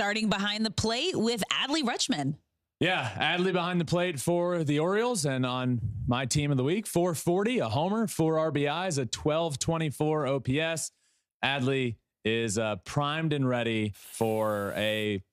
starting behind the plate with Adley Rutschman. Yeah, Adley behind the plate for the Orioles, and on my team of the week, 440, a homer, 4 RBIs, a 1224 OPS. Adley is primed and ready for a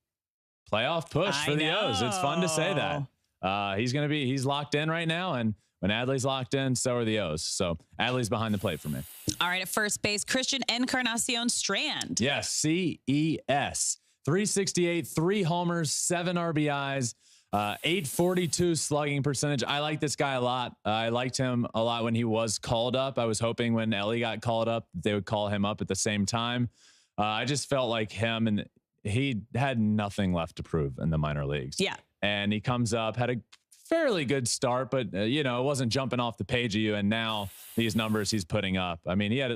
playoff push for the O's. It's fun to say that. He's locked in right now, and when Adley's locked in, so are the O's. So Adley's behind the plate for me. All right, at first base, Christian Encarnacion Strand. Yes, CES. 368, 3 homers, 7 RBIs. 842 slugging percentage. I like this guy a lot. I liked him a lot when he was called up. I was hoping when Ellie got called up, they would call him up at the same time. I just felt like him, and he had nothing left to prove in the minor leagues. Yeah. And he comes up, had a fairly good start, but it wasn't jumping off the page of you. And now these numbers he's putting up. I mean, he had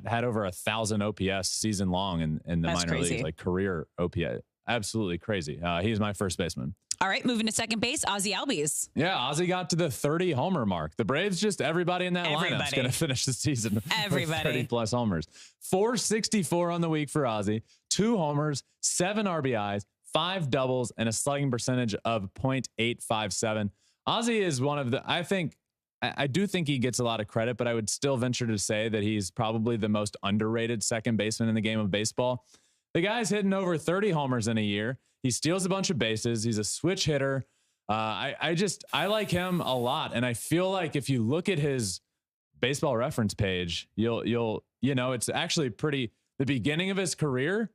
had over 1,000 OPS season long in the minor leagues, like career OPS. Absolutely crazy. He's my first baseman. All right, moving to second base, Ozzie Albies. Yeah, Ozzie got to the 30 homer mark. The Braves, just everybody in that lineup is going to finish the season with 30 plus homers. 464 on the week for Ozzie, 2 homers, 7 RBIs, 5 doubles, and a slugging percentage of .857. Ozzie is one of the, I do think he gets a lot of credit, but I would still venture to say that he's probably the most underrated second baseman in the game of baseball. The guy's hitting over 30 homers in a year. He steals a bunch of bases. He's a switch hitter. I like him a lot. And I feel like if you look at his baseball reference page, it's actually the beginning of his career,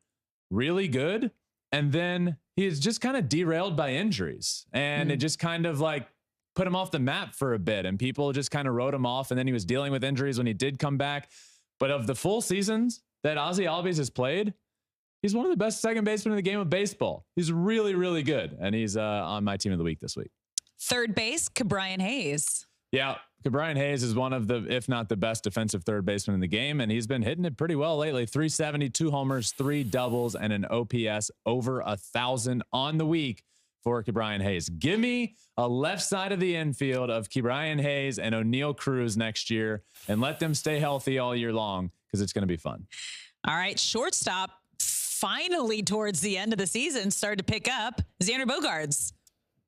really good. And then he's just kind of derailed by injuries, and it just kind of like put him off the map for a bit, and people just kind of wrote him off. And then he was dealing with injuries when he did come back. But of the full seasons that Ozzie Albies has played, he's one of the best second basemen in the game of baseball. He's really, really good. And he's on my team of the week this week. Third base, Ke'Bryan Hayes. Yeah, Ke'Bryan Hayes is one of the, if not the best defensive third baseman in the game. And he's been hitting it pretty well lately. 370, 2 homers, 3 doubles, and an OPS over 1,000 on the week for Ke'Bryan Hayes. Give me a left side of the infield of Ke'Bryan Hayes and O'Neal Cruz next year, and let them stay healthy all year long, because it's going to be fun. All right, shortstop. Finally, towards the end of the season, started to pick up. Xander Bogaerts.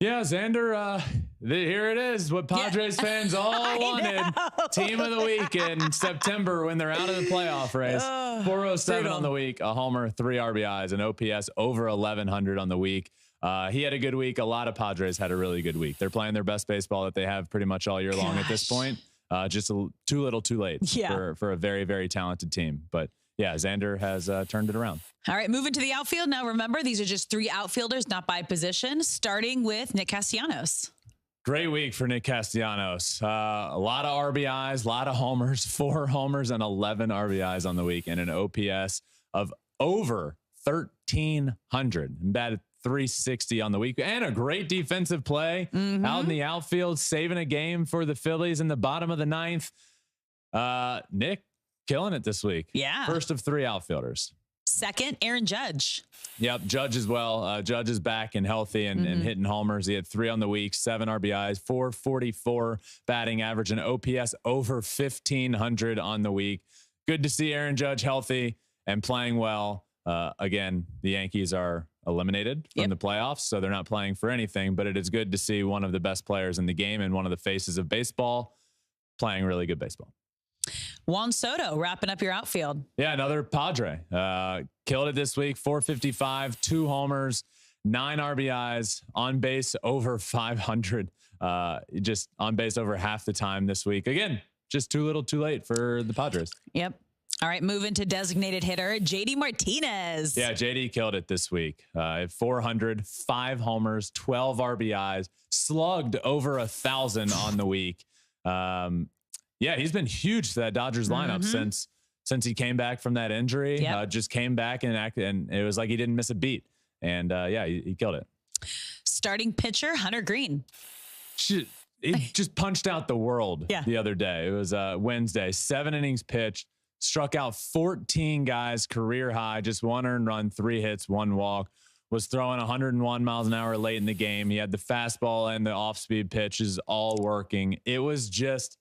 Yeah, Xander, here it is. What Padres fans all wanted. Team of the week in September when they're out of the playoff race. 407 on the week, a homer, 3 RBIs, an OPS over 1,100 on the week. He had a good week. A lot of Padres had a really good week. They're playing their best baseball that they have pretty much all year long at this point. Just too little, too late for a very, very talented team. But yeah, Xander has turned it around. All right, moving to the outfield. Now, remember, these are just 3 outfielders, not by position, starting with Nick Castellanos. Great week for Nick Castellanos. A lot of RBIs, a lot of homers, 4 homers and 11 RBIs on the week, and an OPS of over 1,300. And batted 360 on the week, and a great defensive play out in the outfield, saving a game for the Phillies in the bottom of the 9th. Nick, killing it this week. Yeah. First of 3 outfielders. Second, Aaron Judge. Yep. Judge as well. Judge is back and healthy and hitting homers. He had 3 on the week, 7 RBIs, 444 batting average, and OPS over 1,500 on the week. Good to see Aaron Judge healthy and playing well. Again, the Yankees are eliminated from the playoffs, so they're not playing for anything, but it is good to see one of the best players in the game and one of the faces of baseball playing really good baseball. Juan Soto wrapping up your outfield. Yeah, another Padre. Killed it this week. 455, 2 homers, 9 RBIs, on base over 500. Just on base over half the time this week. Again, just too little, too late for the Padres. Yep. All right, moving to designated hitter, J.D. Martinez. Yeah, J.D. killed it this week. 400, 5 homers, 12 RBIs, slugged over 1,000 on the week. Yeah, he's been huge to that Dodgers lineup since he came back from that injury. Just came back and it was like he didn't miss a beat. And he killed it. Starting pitcher, Hunter Green. He just punched out the world the other day. It was Wednesday, 7 innings pitched, struck out 14 guys, career high, just 1 earned run, 3 hits, 1 walk. Was throwing 101 miles an hour late in the game. He had the fastball and the off-speed pitches all working. It was just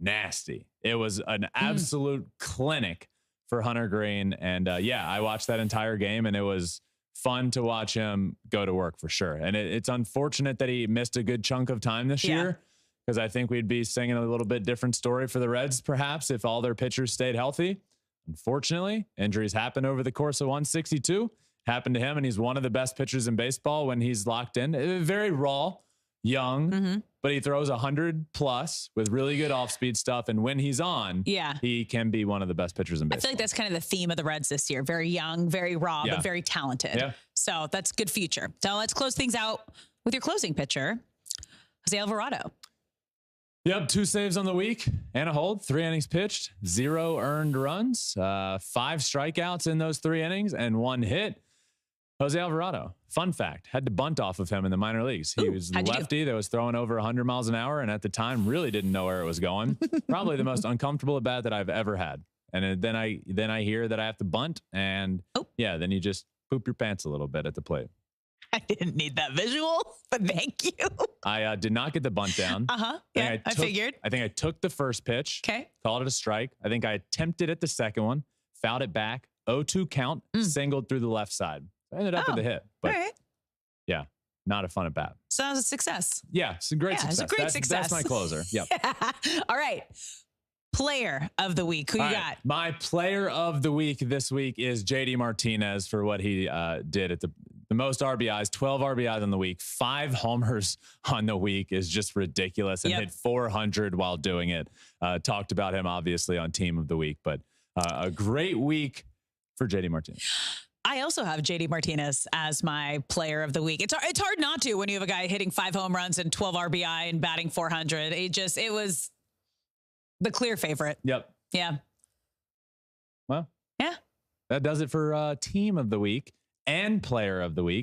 nasty. It was an absolute clinic for Hunter Green. And I watched that entire game, and it was fun to watch him go to work for sure. And it's unfortunate that he missed a good chunk of time this year, because I think we'd be singing a little bit different story for the Reds, perhaps, if all their pitchers stayed healthy. Unfortunately, injuries happen over the course of 162. Happened to him, and he's one of the best pitchers in baseball when he's locked in. Very raw, young, but he throws 100 plus with really good off-speed stuff. And when he's on, he can be one of the best pitchers in baseball. I feel like that's kind of the theme of the Reds this year. Very young, very raw, but very talented. Yeah. So that's good future. So let's close things out with your closing pitcher, Jose Alvarado. Yep, 2 saves on the week and a hold, 3 innings pitched, 0 earned runs, 5 strikeouts in those 3 innings, and 1 hit. Jose Alvarado, fun fact, had to bunt off of him in the minor leagues. He was lefty that was throwing over 100 miles an hour, and at the time really didn't know where it was going. Probably the most uncomfortable at bat that I've ever had. And then I hear that I have to bunt, and then you just poop your pants a little bit at the plate. I didn't need that visual, but thank you. I did not get the bunt down. Yeah, I figured. I think I took the first pitch. Okay. Called it a strike. I think I attempted at the second one, fouled it back, 0-2 count, singled through the left side. I ended up with a hit. But not a fun at bat. Sounds a success. Yeah, it's a great success. It's a great success. That's my closer. Yep. All right. Player of the week. Who you got? My player of the week this week is J.D. Martinez for what he did at the most RBIs, 12 RBIs on the week, 5 homers on the week is just ridiculous, and hit 400 while doing it. Talked about him obviously on Team of the Week, but a great week for J.D. Martinez. I also have J.D. Martinez as my player of the week. It's hard not to when you have a guy hitting 5 home runs and 12 RBI and batting 400. It was the clear favorite. Yep. Yeah. Well, that does it for Team of the Week and Player of the Week.